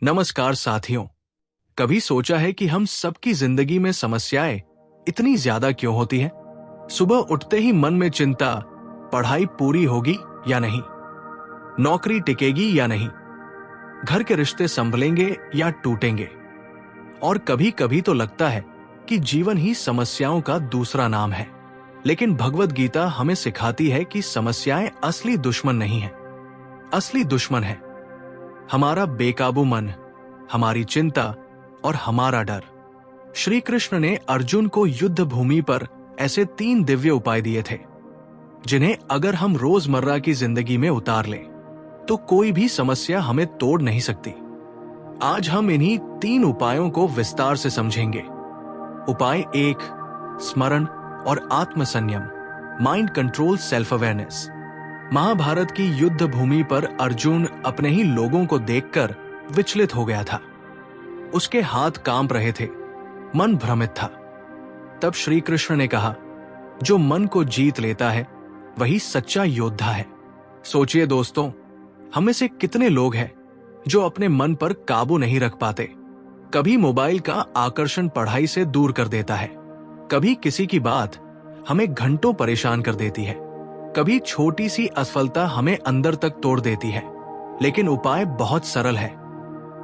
नमस्कार साथियों। कभी सोचा है कि हम सबकी जिंदगी में समस्याएं इतनी ज्यादा क्यों होती हैं? सुबह उठते ही मन में चिंता, पढ़ाई पूरी होगी या नहीं, नौकरी टिकेगी या नहीं, घर के रिश्ते संभलेंगे या टूटेंगे। और कभी कभी तो लगता है कि जीवन ही समस्याओं का दूसरा नाम है। लेकिन भगवद गीता हमें सिखाती है कि समस्याएं असली दुश्मन नहीं है। असली दुश्मन है हमारा बेकाबू मन, हमारी चिंता और हमारा डर। श्री कृष्ण ने अर्जुन को युद्ध भूमि पर ऐसे 3 दिव्य उपाय दिए थे जिन्हें अगर हम रोजमर्रा की जिंदगी में उतार लें तो कोई भी समस्या हमें तोड़ नहीं सकती। आज हम इन्हीं 3 उपायों को विस्तार से समझेंगे। उपाय 1, स्मरण और आत्म संयम, mind control, self awareness. Mahabharata की युद्ध भूमि पर अर्जुन अपने ही लोगों को देखकर विचलित हो गया था। उसके हाथ कांप रहे थे, मन भ्रमित था। तब श्री कृष्ण ने कहा, जो मन को जीत लेता है वही सच्चा योद्धा है। सोचिए दोस्तों, हम में से कितने लोग हैं जो अपने मन पर काबू नहीं रख पाते। कभी मोबाइल का आकर्षण पढ़ाई से दूर कर देता है, कभी किसी की बात हमें घंटों परेशान कर देती है, कभी छोटी सी असफलता हमें अंदर तक तोड़ देती है। लेकिन उपाय बहुत सरल है,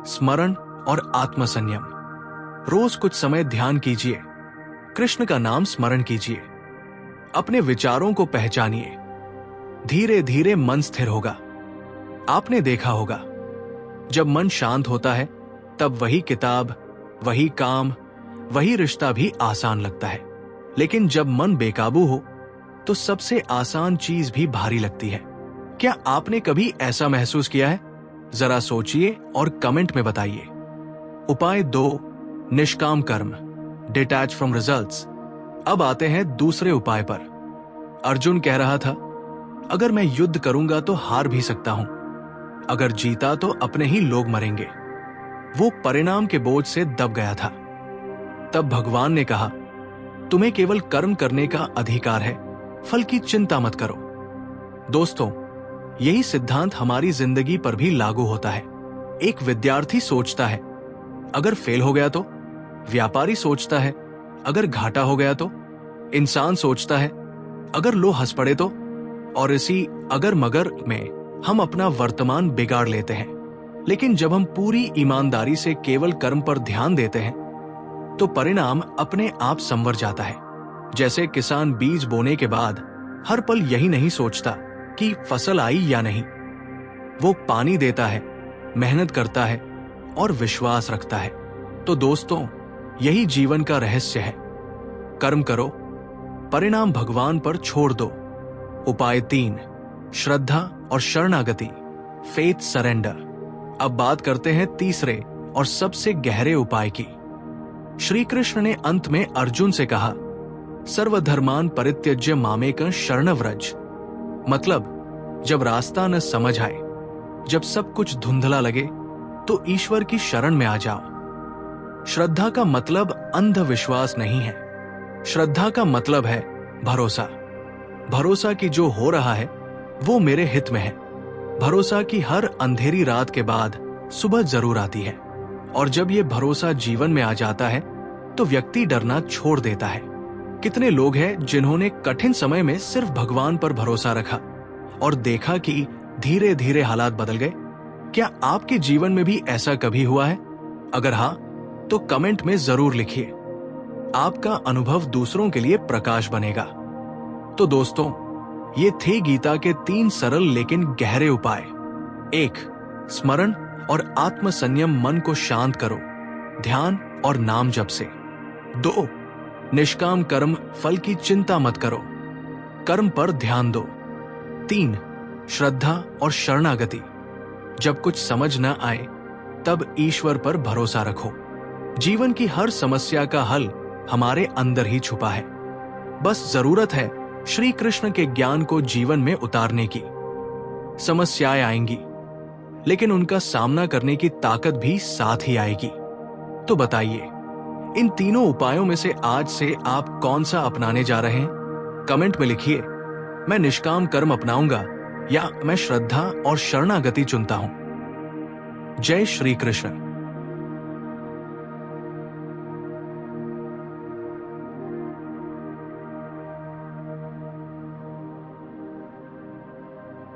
स्मरण और आत्म संयम। रोज कुछ समय ध्यान कीजिए, कृष्ण का नाम स्मरण कीजिए, अपने विचारों को पहचानिए। धीरे धीरे मन स्थिर होगा। आपने देखा होगा, जब मन शांत होता है तब वही किताब, वही काम, वही रिश्ता भी आसान लगता है। लेकिन जब मन बेकाबू हो तो सबसे आसान चीज भी भारी लगती है। क्या आपने कभी ऐसा महसूस किया है? जरा सोचिए और कमेंट में बताइए। उपाय 2, निष्काम कर्म, डिटैच फ्रॉम रिजल्ट्स। अब आते हैं दूसरे उपाय पर। अर्जुन कह रहा था, अगर मैं युद्ध करूंगा तो हार भी सकता हूं, अगर जीता तो अपने ही लोग मरेंगे। वो परिणाम के बोझ से दब गया था। तब भगवान ने कहा, तुम्हें केवल कर्म करने का अधिकार है, फल की चिंता मत करो। दोस्तों, यही सिद्धांत हमारी जिंदगी पर भी लागू होता है। एक विद्यार्थी सोचता है, अगर फेल हो गया तो। व्यापारी सोचता है, अगर घाटा हो गया तो। इंसान सोचता है, अगर लो हंस पड़े तो। और इसी अगर मगर में हम अपना वर्तमान बिगाड़ लेते हैं। लेकिन जब हम पूरी ईमानदारी से केवल कर्म पर ध्यान देते हैं तो परिणाम अपने आप संवर जाता है। जैसे किसान बीज बोने के बाद हर पल यही नहीं सोचता कि फसल आई या नहीं। वो पानी देता है, मेहनत करता है और विश्वास रखता है। तो दोस्तों, यही जीवन का रहस्य है। कर्म करो, परिणाम भगवान पर छोड़ दो। उपाय 3, श्रद्धा और शरणागति, फेथ सरेंडर। अब बात करते हैं तीसरे और सबसे गहरे उपाय की। श्री कृष्ण ने अंत में अर्जुन से कहा, सर्वधर्मान परित्यज्य मामेकं शरण व्रज। मतलब, जब रास्ता न समझ आए, जब सब कुछ धुंधला लगे तो ईश्वर की शरण में आ जाओ। श्रद्धा का मतलब अंधविश्वास नहीं है। श्रद्धा का मतलब है भरोसा। भरोसा कि जो हो रहा है वो मेरे हित में है। भरोसा कि हर अंधेरी रात के बाद सुबह जरूर आती है। और जब ये भरोसा जीवन में आ जाता है तो व्यक्ति डरना छोड़ देता है। कितने लोग हैं जिन्होंने कठिन समय में सिर्फ भगवान पर भरोसा रखा और देखा कि धीरे धीरे हालात बदल गए। क्या आपके जीवन में भी ऐसा कभी हुआ है? अगर हाँ, तो कमेंट में जरूर लिखिए। आपका अनुभव दूसरों के लिए प्रकाश बनेगा। तो दोस्तों, ये थे गीता के 3 सरल लेकिन गहरे उपाय। 1, स्मरण और आत्म संयम, मन को शांत करो, ध्यान और नाम जप से। 2, निष्काम कर्म, फल की चिंता मत करो, कर्म पर ध्यान दो। 3, श्रद्धा और शरणागति, जब कुछ समझ न आए तब ईश्वर पर भरोसा रखो। जीवन की हर समस्या का हल हमारे अंदर ही छुपा है। बस जरूरत है श्री कृष्ण के ज्ञान को जीवन में उतारने की। समस्याएं आएंगी, लेकिन उनका सामना करने की ताकत भी साथ ही आएगी। तो बताइए, इन तीनों उपायों में से आज से आप कौन सा अपनाने जा रहे हैं? कमेंट में लिखिए, मैं निष्काम कर्म अपनाऊंगा या मैं श्रद्धा और शरणागति चुनता हूं। जय श्री कृष्ण।